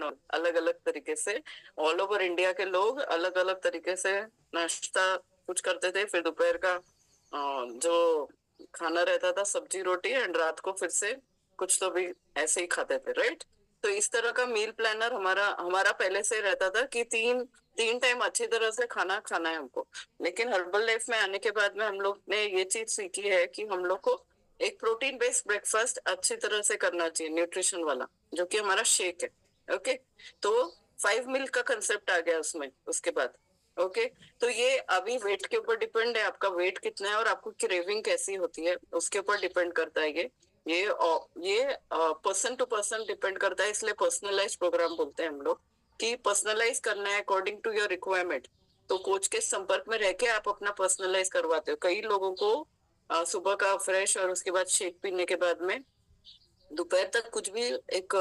All, अलग अलग तरीके से ऑल ओवर इंडिया के लोग अलग अलग तरीके से नाश्ता कुछ करते थे। फिर दोपहर का जो खाना रहता था सब्जी रोटी, एंड रात को फिर से कुछ तो भी ऐसे ही खाते थे, राइट। तो इस तरह का मील प्लानर हमारा हमारा पहले से रहता था कि तीन तीन टाइम अच्छी तरह से खाना खाना है हमको। लेकिन हर्बल लाइफ में आने के बाद में हम लोग ने ये चीज सीखी है कि हम लोग को एक प्रोटीन बेस्ड ब्रेकफास्ट अच्छी तरह से करना चाहिए, न्यूट्रिशन वाला, जो कि हमारा शेक है। ओके, तो 5 मील का कंसेप्ट आ गया उसमें उसके बाद। ओके, तो ये अभी वेट के ऊपर डिपेंड है, आपका वेट कितना है और आपको क्रेविंग कैसी होती है उसके ऊपर डिपेंड करता है। ये पर्सन टू पर्सन डिपेंड करता है, इसलिए पर्सनलाइज प्रोग्राम बोलते हैं हम लोग कि पर्सनलाइज करना है अकॉर्डिंग टू योर रिक्वायरमेंट। तो कोच के संपर्क में रह के आप अपना पर्सनलाइज करवाते हो। कई लोगों को सुबह का फ्रेश और उसके बाद शेक पीने के बाद में दोपहर तक कुछ भी एक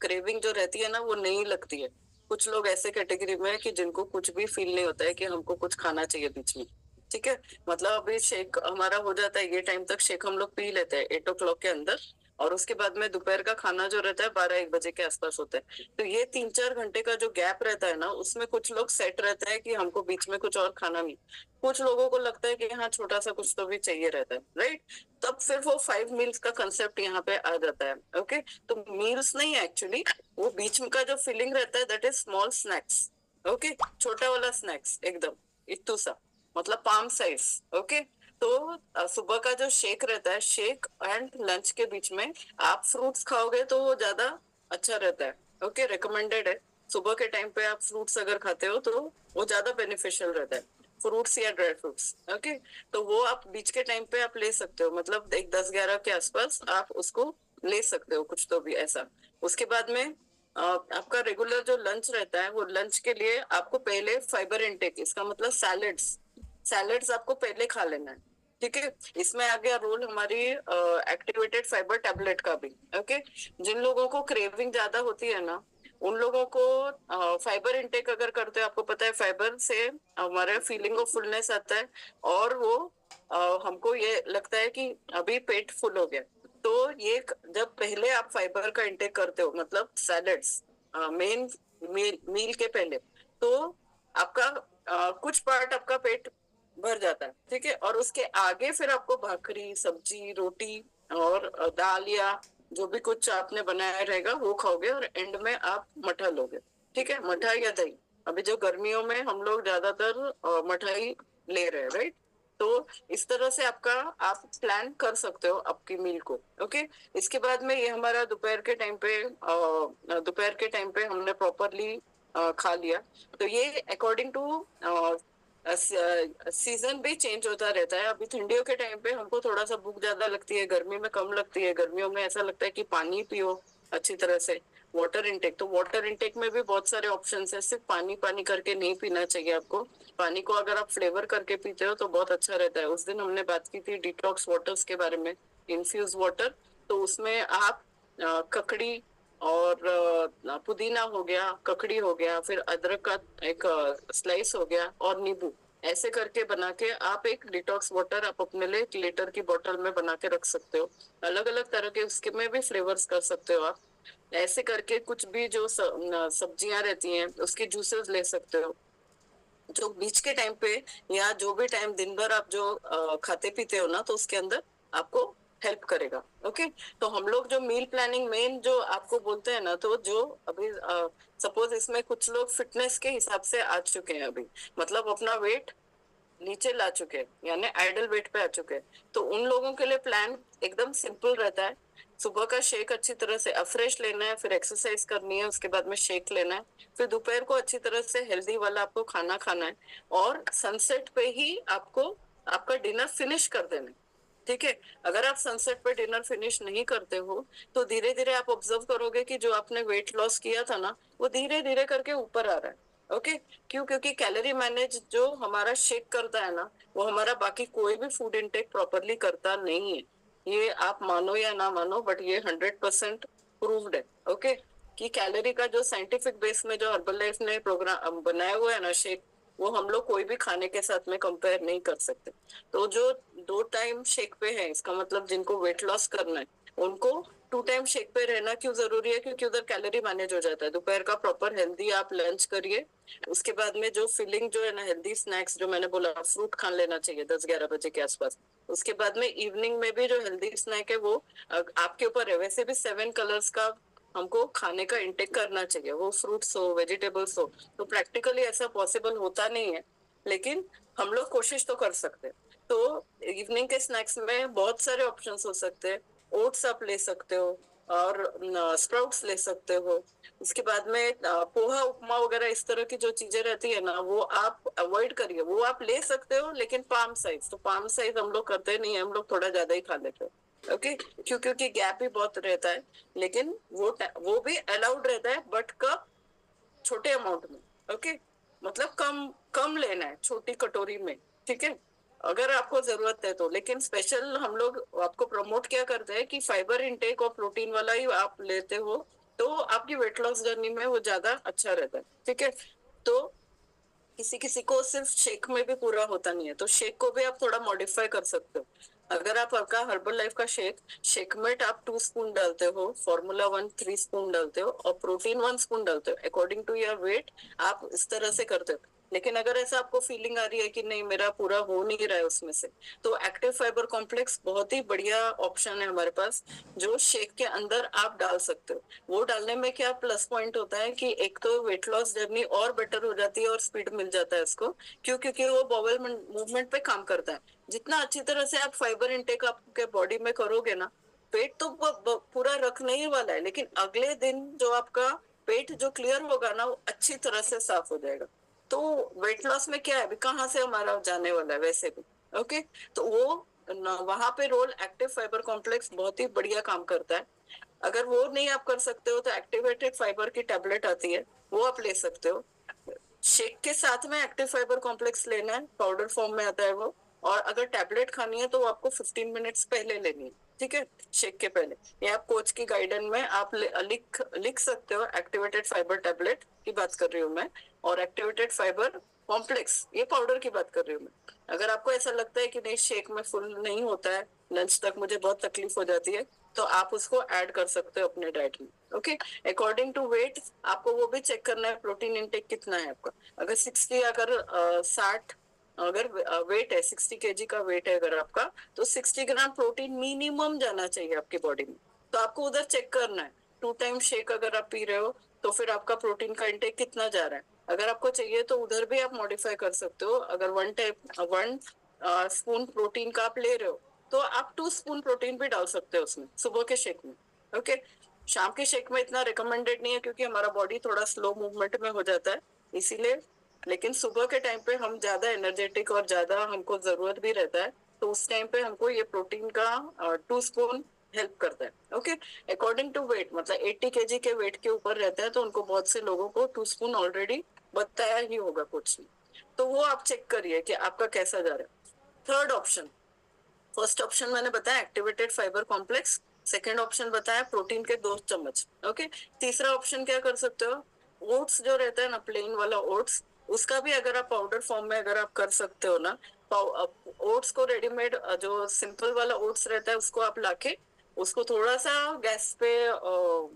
क्रेविंग जो रहती है ना वो नहीं लगती है। कुछ लोग ऐसे कैटेगरी में है कि जिनको कुछ भी फील नहीं होता है कि हमको कुछ खाना चाहिए बीच में। ठीक है, मतलब अभी शेक हमारा हो जाता है, ये टाइम तक शेक हम लोग पी लेते हैं 8 o'clock के अंदर, और उसके बाद में दोपहर का खाना जो रहता है 12-1 बजे के आसपास होता है। तो ये 3-4 घंटे का जो गैप रहता है ना, उसमें कुछ लोग सेट रहता है कि हमको बीच में कुछ और खाना नहीं। कुछ लोगों को लगता है कि हाँ छोटा सा कुछ तो भी चाहिए रहता है, राइट। तब फिर वो 5 मील्स का कंसेप्ट यहाँ पे आ जाता है। ओके, तो मील्स नहीं है एक्चुअली, वो बीच में का जो फीलिंग रहता है that is small snacks. Okay, छोटा वाला स्नैक्स एकदम इतू सा, मतलब पाम साइज। ओके, तो सुबह का जो शेक रहता है, शेक एंड लंच के बीच में आप फ्रूट्स खाओगे तो वो ज्यादा अच्छा रहता है। ओके, रिकमेंडेड है। सुबह के टाइम पे आप फ्रूट्स अगर खाते हो तो वो ज्यादा बेनिफिशियल रहता है, फ्रूट्स या ड्राई फ्रूट्स। ओके, तो वो आप बीच के टाइम पे आप ले सकते हो, मतलब एक 10-11 के आसपास आप उसको ले सकते हो कुछ तो भी ऐसा। उसके बाद में आपका रेगुलर जो लंच रहता है, वो लंच के लिए आपको पहले फाइबर इनटेक, इसका मतलब सैलेड्स, सैलेड्स आपको पहले खा लेना है। ठीक है, इसमें आ गया रोल हमारी एक्टिवेटेड फाइबर टैबलेट का भी। ओके, जिन लोगों को क्रेविंग ज्यादा होती है ना, उन लोगों को फाइबर इनटेक अगर करते हो, आपको पता है फाइबर से हमारा फीलिंग ऑफ फुलनेस आता है, और वो हमको ये लगता है कि अभी पेट फुल हो गया। तो ये जब पहले आप फाइबर का इंटेक करते हो, मतलब सैलेड्स मेन मील के पहले, तो आपका कुछ पार्ट आपका पेट भर जाता है। ठीक है, और उसके आगे फिर आपको भाकरी, सब्जी, रोटी और दाल या जो भी कुछ आपने बनाया रहेगा वो खाओगे, और एंड में आप मठा लोगे। ठीक है, मठा या दही। अभी जो गर्मियों में हम लोग ज्यादातर मठाई ले रहे हैं, राइट। तो इस तरह से आपका आप प्लान कर सकते हो आपकी मील को। ओके, इसके बाद में ये हमारा दोपहर के टाइम पे हमने प्रॉपरली खा लिया। तो ये अकॉर्डिंग टू सीजन भी चेंज होता रहता है। अभी ठंडियों के टाइम पे हमको थोड़ा सा भूख ज्यादा लगती है, गर्मी में कम लगती है। गर्मियों में ऐसा लगता है कि पानी पियो अच्छी तरह से। वाटर इनटेक, तो वाटर इनटेक में भी बहुत सारे ऑप्शंस है, सिर्फ पानी पानी करके नहीं पीना चाहिए आपको। पानी को अगर आप फ्लेवर करके पीते हो तो बहुत अच्छा रहता है। उस दिन हमने बात की थी डिटॉक्स वाटर्स के बारे में, इन्फ्यूज वाटर। तो उसमें आप ककड़ी और पुदीना हो गया, ककड़ी हो गया, फिर अदरक का एक स्लाइस हो गया, और नींबू, ऐसे करके बना के आप एक डिटॉक्स वाटर आप अपने लिए 1 लीटर की बोतल में बना के रख सकते हो। अलग अलग तरह के उसके में भी फ्लेवर्स कर सकते हो आप। ऐसे करके कुछ भी जो सब्जियां रहती हैं उसके जूसेस ले सकते हो, जो बीच के टाइम पे या जो भी टाइम दिन भर आप जो खाते पीते हो ना, तो उसके अंदर आपको हेल्प करेगा। ओके, तो हम लोग जो मील प्लानिंग मेन जो आपको बोलते हैं ना, तो जो अभी सपोज इसमें कुछ लोग फिटनेस के हिसाब से आ चुके हैं अभी, मतलब अपना वेट नीचे ला चुके हैं, यानी आइडल वेट पे आ चुके हैं। तो उन लोगों के लिए प्लान एकदम सिंपल रहता है। सुबह का शेक अच्छी तरह से अफ्रेश लेना है, फिर एक्सरसाइज करनी है, उसके बाद में शेक लेना है, फिर दोपहर को अच्छी तरह से हेल्दी वाला आपको खाना खाना है, और सनसेट पे ही आपको आपका डिनर फिनिश कर देना है। ठीक है, अगर आप सनसेट पे डिनर फिनिश नहीं करते हो तो धीरे धीरे आप ऑब्जर्व करोगे कि जो आपने वेट लॉस किया था ना, वो धीरे धीरे करके ऊपर आ रहा है। ओके, क्यों? क्योंकि कैलोरी मैनेज जो हमारा शेक करता है ना, वो हमारा बाकी कोई भी फूड इनटेक प्रॉपरली करता नहीं है। ये आप मानो या ना मानो, बट ये 100% प्रूव्ड है। ओके, कि कैलोरी का जो साइंटिफिक बेस में जो हर्बल लाइफ ने प्रोग्राम बनाया हुआ है ना शेक, वो हम लोग कोई भी खाने के साथ में कंपेयर नहीं कर सकते। तो जो 2 टाइम शेक पे है, इसका मतलब जिनको वेट लॉस करना है उनको टू टाइम शेक पे रहना क्यों जरूरी है, क्योंकि उधर कैलोरी मैनेज हो जाता है। दोपहर का प्रॉपर हेल्दी आप लंच करिए, उसके बाद में जो फीलिंग जो है ना, हेल्दी स्नैक्स जो मैंने बोला, फ्रूट खा लेना चाहिए 10-11 बजे के आसपास। उसके बाद में इवनिंग में भी जो हेल्दी स्नैक है वो आपके ऊपर है। वैसे भी 7 कलर्स का हमको खाने का इंटेक करना चाहिए, वो फ्रूट्स हो वेजिटेबल्स हो। तो प्रैक्टिकली ऐसा पॉसिबल होता नहीं है, लेकिन हम लोग कोशिश तो कर सकते हैं। तो इवनिंग के स्नैक्स में बहुत सारे ऑप्शंस हो सकते हैं। ओट्स आप ले सकते हो, और स्प्राउट्स ले सकते हो। उसके बाद में पोहा उपमा वगैरह इस तरह की जो चीजें रहती है ना, वो आप अवॉइड करिए। वो आप ले सकते हो, लेकिन पाम साइज, तो पाम साइज हम लोग करते नहीं है, हम लोग थोड़ा ज्यादा ही खा लेते हैं। ओके, क्योंकि गैप भी बहुत रहता है, लेकिन वो भी अलाउड रहता है, बट कब, छोटे अमाउंट में। ओके, मतलब कम कम लेना है, छोटी कटोरी में, ठीक है, अगर आपको जरूरत है तो। लेकिन स्पेशल हम लोग आपको प्रमोट क्या करते हैं कि फाइबर इनटेक और प्रोटीन वाला ही आप लेते हो, तो आपकी वेट लॉस जर्नी में वो ज्यादा अच्छा रहता है, ठीक है। तो किसी किसी को सिर्फ शेक में भी पूरा होता नहीं है, तो शेक को भी आप थोड़ा मॉडिफाई कर सकते हो। अगर आप आपका हर्बल लाइफ का शेकमेट आप 2 स्पून डालते हो, फॉर्मूला 1 3 स्पून डालते हो, और प्रोटीन 1 स्पून डालते हो, अकॉर्डिंग टू योर वेट आप इस तरह से करते हो। लेकिन अगर ऐसा आपको फीलिंग आ रही है कि नहीं मेरा पूरा हो नहीं रहा है उसमें से, तो एक्टिव फाइबर कॉम्प्लेक्स बहुत ही बढ़िया ऑप्शन है हमारे पास, जो शेक के अंदर आप डाल सकते हो। वो डालने में क्या प्लस पॉइंट होता है कि एक तो वेट लॉस जर्नी और बेटर हो जाती है, और स्पीड मिल जाता है इसको। क्योंकि वो बॉवल मूवमेंट पे काम करता है। जितना अच्छी तरह से आप फाइबर इनटेक आपके बॉडी में करोगे ना, पेट तो पूरा रखने ही वाला है, लेकिन अगले दिन जो आपका पेट जो क्लियर होगा ना, वो अच्छी तरह से साफ हो जाएगा। तो वेट लॉस में क्या है, अभी कहाँ से हमारा जाने वाला है वैसे भी। ओके, तो वो वहां पे रोल एक्टिव फाइबर कॉम्प्लेक्स बहुत ही बढ़िया काम करता है। अगर वो नहीं आप कर सकते हो, तो एक्टिवेटेड फाइबर की टैबलेट आती है, वो आप ले सकते हो। शेक के साथ में एक्टिव फाइबर कॉम्प्लेक्स लेना है, पाउडर फॉर्म में आता है वो। और अगर टैबलेट खानी है तो वो आपको 15 मिनट्स पहले लेनी है, ठीक है, शेक के पहले। या आप कोच की गाइडेंस में आप लिख लिख सकते हो, एक्टिवेटेड फाइबर टैबलेट की बात कर रही हूँ मैं, और एक्टिवेटेड फाइबर कॉम्प्लेक्स, ये पाउडर की बात कर रही हूँ मैं। अगर आपको ऐसा लगता है कि नहीं शेक में फुल नहीं होता है, लंच तक मुझे बहुत तकलीफ हो जाती है, तो आप उसको ऐड कर सकते हो अपने डाइट में। ओके, अकॉर्डिंग टू वेट आपको वो भी चेक करना है, प्रोटीन इंटेक कितना है आपका। अगर 60, अगर 60, अगर वेट है 60 kg का वेट है अगर आपका, तो 60 ग्राम प्रोटीन मिनिमम जाना चाहिए आपकी बॉडी में। तो आपको उधर चेक करना है। 2 टाइम शेक अगर आप पी रहे हो, तो फिर आपका प्रोटीन का इंटेक कितना जा रहा है। अगर आपको चाहिए तो उधर भी आप मॉडिफाई कर सकते हो। अगर 1 स्पून प्रोटीन का आप ले रहे हो, तो आप 2 स्पून प्रोटीन भी डाल सकते हो उसमें, सुबह के शेक में। ओके, शाम के शेक में इतना रिकमेंडेड नहीं है, क्योंकि हमारा बॉडी थोड़ा स्लो मूवमेंट में हो जाता है, इसीलिए। लेकिन सुबह के टाइम पे हम ज्यादा एनर्जेटिक और ज्यादा हमको जरूरत भी रहता है, तो उस टाइम पे हमको ये प्रोटीन का 2 स्पून हेल्प करता है। ओके, अकॉर्डिंग टू वेट, मतलब 80 kg के वेट के ऊपर रहता है, तो उनको बहुत से लोगों को 2 स्पून ऑलरेडी बताया ही होगा कुछ नहीं। तो वो आप चेक करिए कि आपका कैसा जा रहा है। थर्ड ऑप्शन, फर्स्ट ऑप्शन मैंने बताया activated fibre complex, second option बताया प्रोटीन के 2 चम्मच। ओके, तीसरा ऑप्शन क्या कर सकते हो, ओट्स जो रहता है ना, प्लेन वाला ओट्स, उसका भी अगर आप पाउडर फॉर्म में अगर आप कर सकते हो ना, ओट्स को रेडीमेड जो सिंपल वाला ओट्स रहता है उसको आप लाके उसको थोड़ा सा गैस पे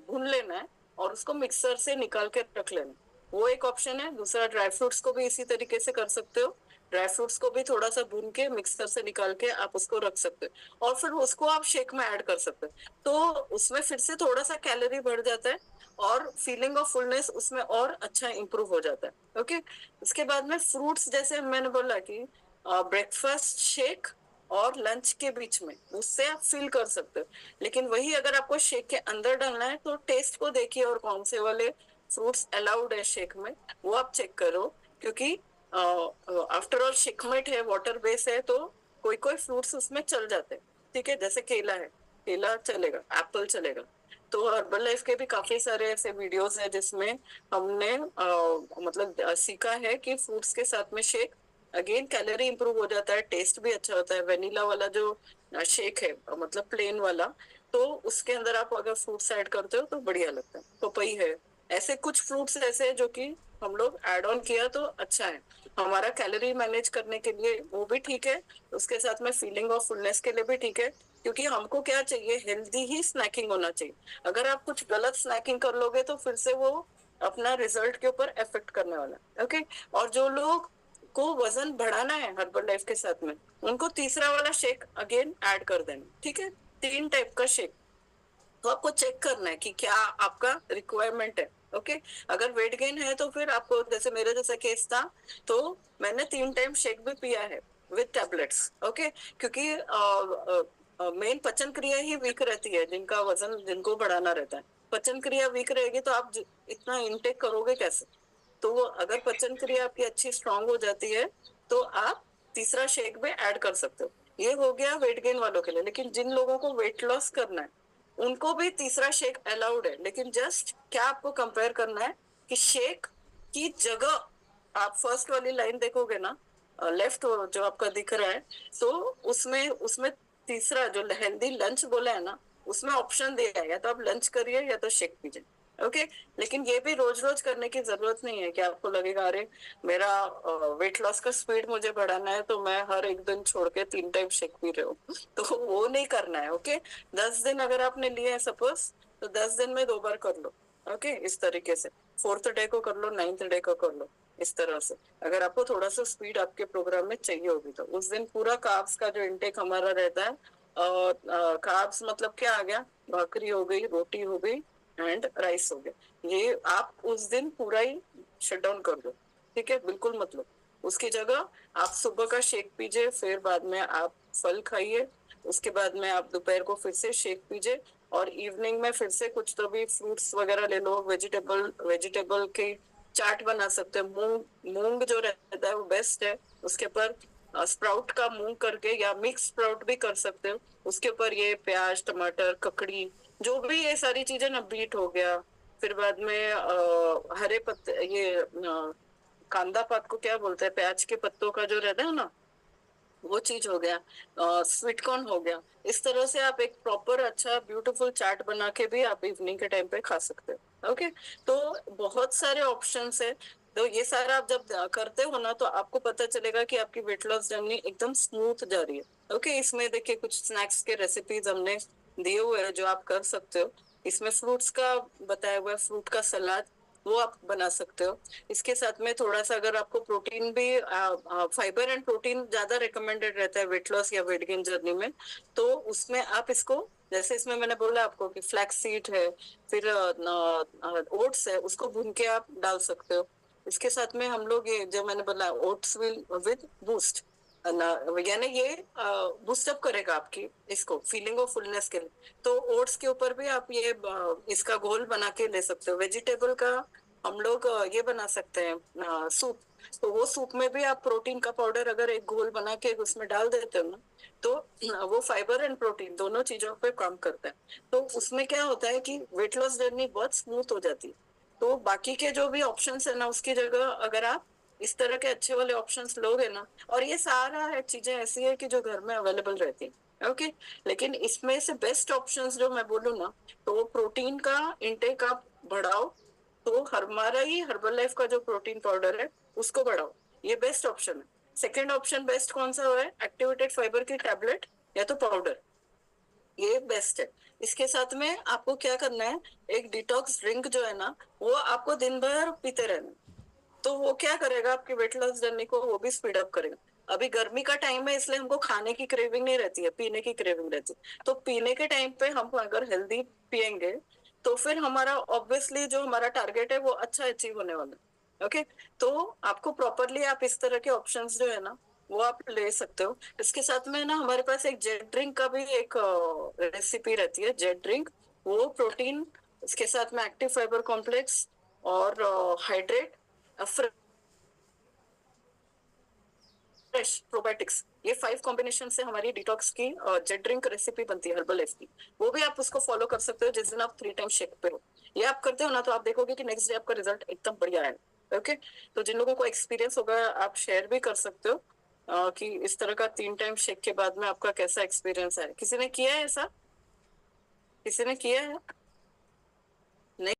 भून लेना है, और उसको मिक्सर से निकाल के रख लेना। वो एक ऑप्शन है। दूसरा, ड्राई फ्रूट्स को भी इसी तरीके से कर सकते हो। ड्राई फ्रूट्स को भी थोड़ा सा भून के मिक्सर से निकाल के आप उसको रख सकते हो, और फिर उसको आप शेक में ऐड कर सकते हो। तो उसमें फिर से थोड़ा सा कैलोरी बढ़ जाता है, और फीलिंग ऑफ फुलनेस उसमें और अच्छा इंप्रूव हो जाता है। ओके, उसके बाद में फ्रूट्स, जैसे मैंने बोला कि ब्रेकफास्ट शेक और लंच के बीच में उससे आप फील कर सकते हो। लेकिन वही अगर आपको शेक के अंदर डालना है, तो टेस्ट को देखिए, और कौन से वाले फ्रूट्स अलाउड है शेक में, वो आप चेक करो। क्योंकि आफ्टर ऑल शेकमेट है, वाटर बेस है, तो कोई कोई फ्रूट्स उसमें चल जाते हैं, ठीक है, जैसे केला है, केला चलेगा, एप्पल चलेगा। तो हर्बल लाइफ के भी काफी सारे ऐसे वीडियोस है जिसमें हमने मतलब सीखा है कि फ्रूट्स के साथ में शेक, अगेन कैलोरी इंप्रूव हो जाता है, टेस्ट भी अच्छा होता है। वेनिला वाला जो शेक है, मतलब प्लेन वाला, तो उसके अंदर आप अगर फ्रूट्स ऐड करते हो तो बढ़िया लगता है। पपई है, ऐसे कुछ फ्रूट्स ऐसे हैं जो कि हम लोग ऐड ऑन किया तो अच्छा है, हमारा कैलोरी मैनेज करने के लिए वो भी ठीक है, उसके साथ में फीलिंग ऑफ फुलनेस के लिए भी ठीक है, क्योंकि हमको क्या चाहिए, हेल्दी ही स्नैकिंग होना चाहिए। अगर आप कुछ गलत स्नैकिंग कर लोगे तो फिर से वो अपना रिजल्ट के ऊपर इफेक्ट करने वाला है। ओके, और जो लोग को वजन बढ़ाना है हर्बल लाइफ के साथ में, उनको तीसरा वाला शेक अगेन ऐड कर देना, ठीक है। 3 टाइप का शेक, तो आपको चेक करना है कि क्या आपका रिक्वायरमेंट है। ओके, अगर वेट गेन है तो फिर आपको, जैसे मेरे जैसा केस था, तो मैंने 3 टाइम शेक भी पिया है विद टैबलेट्स। ओके, क्योंकि मेन पचन क्रिया ही वीक रहती है, जिनका वजन जिनको बढ़ाना रहता है, पचन क्रिया वीक रहेगी तो आप इतना इनटेक करोगे कैसे। तो वो अगर पचन क्रिया आपकी अच्छी स्ट्रांग हो जाती है तो आप तीसरा शेक में ऐड कर सकते हो। ये हो गया वेट गेन वालों के लिए। लेकिन जिन लोगों को वेट लॉस करना है उनको भी तीसरा शेक अलाउड है, लेकिन जस्ट क्या आपको कंपेयर करना है कि शेक की जगह आप फर्स्ट वाली लाइन देखोगे ना, लेफ्ट जो आपका दिख रहा है, तो उसमें उसमें तीसरा जो हेल्दी लंच बोला है ना, उसमें ऑप्शन दिया है, या तो आप लंच करिए या तो शेक पीजिए। ओके, लेकिन ये भी रोज रोज करने की जरूरत नहीं है कि आपको लगेगा अरे मेरा वेट लॉस का स्पीड मुझे बढ़ाना है तो मैं हर एक दिन छोड़ के 3 टाइम शेक पी रही हूँ तो वो नहीं करना है। ओके, 10 दिन अगर आपने लिए है सपोज, तो 10 दिन में 2 बार कर लो। ओके, इस तरीके से 4th डे को कर लो, 9th डे को कर लो, इस तरह से। अगर आपको थोड़ा सा स्पीड आपके प्रोग्राम में चाहिए होगी तो उस दिन पूरा कार्ब्स का जो इंटेक हमारा रहता है, और कार्ब्स मतलब क्या आ गया, भाकरी हो गई, रोटी हो गई एंड राइस हो गया, ये आप उस दिन पूरा ही शट डाउन कर दो। ठीक है, बिल्कुल मतलब उसकी जगह आप सुबह का शेक पीजिए, फिर बाद में आप फल खाइए, उसके बाद में आप दोपहर को फिर से शेक पीजिए, और इवनिंग में फिर से कुछ तो भी फ्रूट्स वगैरह ले लो, वेजिटेबल वेजिटेबल के चाट बना सकते हैं। मूंग मूंग जो रहता है वो बेस्ट है, उसके ऊपर स्प्राउट का मूंग करके, या मिक्स स्प्राउट भी कर सकते हो, उसके ऊपर ये प्याज टमाटर ककड़ी जो भी ये सारी चीजें ना, बीट हो गया, फिर बाद में हरे पत्ते, ये कांदा पात को क्या बोलते हैं, प्याज के पत्तों का जो रहता है ना, वो चीज हो गया, स्वीट कॉर्न हो गया। इस तरह से आप एक प्रॉपर अच्छा ब्यूटीफुल चाट बना के भी आप इवनिंग के टाइम पे खा सकते हो। ओके, तो बहुत सारे ऑप्शंस है। तो ये सारा आप जब करते हो ना, तो आपको पता चलेगा कि आपकी वेट लॉस जर्नी एकदम स्मूथ जा रही है। ओके, इसमें देखिए कुछ स्नैक्स के रेसिपीज हमने दिए हुए हैं जो आप कर सकते हो। इसमें फ्रूट्स का बताया हुआ है, फ्रूट का सलाद वो आप बना सकते हो। इसके साथ में थोड़ा सा अगर आपको प्रोटीन भी, फाइबर एंड प्रोटीन ज्यादा रिकमेंडेड रहता है वेट लॉस या वेट गेन जर्नी में, तो उसमें आप इसको, जैसे इसमें मैंने बोला आपको कि फ्लैक्स सीड है, फिर ओट्स है, उसको भून के आप डाल सकते हो। इसके साथ में हम लोग ये जो मैंने बोला ओट्स विल विद बूस्ट ना, यानी ये बूस्ट अप करेगा आपकी इसको फीलिंग ऑफ फुलनेस के लिए। तो ओट्स के ऊपर भी आप ये इसका घोल बना के ले सकते हो। वेजिटेबल का हम लोग ये बना सकते हैं सूप, तो वो सूप में भी आप प्रोटीन का पाउडर अगर एक घोल बना के उसमें डाल देते हो ना, तो वो फाइबर एंड प्रोटीन दोनों चीजों पे काम करता है। तो उसमें क्या होता है कि वेट लॉस जर्नी बहुत स्मूथ हो जाती है। तो बाकी के जो भी ऑप्शंस है ना, उसकी जगह अगर आप इस तरह के अच्छे वाले ऑप्शंस लोगे ना, और ये सारा है चीजें ऐसी है कि जो घर में अवेलेबल रहती है। ओके, लेकिन इसमें से बेस्ट ऑप्शंस जो मैं बोलूँ ना, तो प्रोटीन का इंटेक आप बढ़ाओ, तो हमारा ही हर्बल लाइफ का जो प्रोटीन पाउडर है उसको बढ़ाओ, ये बेस्ट ऑप्शन है। सेकेंड ऑप्शन बेस्ट कौन सा है, एक्टिवेटेड फाइबर की टैबलेट या तो पाउडर, ये बेस्ट है। इसके साथ में आपको क्या करना है, एक डिटॉक्स ड्रिंक जो है ना, वो आपको दिन भर पीते रहना, तो वो क्या करेगा आपकी वेट लॉस जर्नी को वो भी स्पीड अप करेगा। अभी गर्मी का टाइम है इसलिए हमको खाने की क्रेविंग नहीं रहती है, पीने की क्रेविंग रहती है। तो पीने के टाइम पे हम अगर हेल्दी पियेंगे तो फिर हमारा ऑब्वियसली जो हमारा टारगेट है वो अच्छा अचीव होने वाला है। ओके, तो आपको प्रॉपरली आप इस तरह के ऑप्शंस जो है ना वो आप ले सकते हो। इसके साथ में ना हमारे पास एक जेट ड्रिंक का भी एक रेसिपी रहती है, जेट ड्रिंक। वो प्रोटीन, इसके साथ में एक्टिव फाइबर कॉम्प्लेक्स और हाइड्रेट, फ्रेश प्रोबायोटिक्स, ये 5 कॉम्बिनेशन से हमारी डिटॉक्स की जेट ड्रिंक रेसिपी बनती है हर्बल लाइफ की। वो भी आप उसको फॉलो कर सकते हो जिस दिन आप 3 टाइम शेक पे हो। ये आप करते हो ना, तो आप देखोगे कि नेक्स्ट डे आपका रिजल्ट एकदम बढ़िया है। ओके, तो जिन लोगों को एक्सपीरियंस होगा आप शेयर भी कर सकते हो कि इस तरह का 3 टाइम शेक के बाद में आपका कैसा एक्सपीरियंस है। किसी ने किया है ऐसा, किसी ने किया है? नहीं।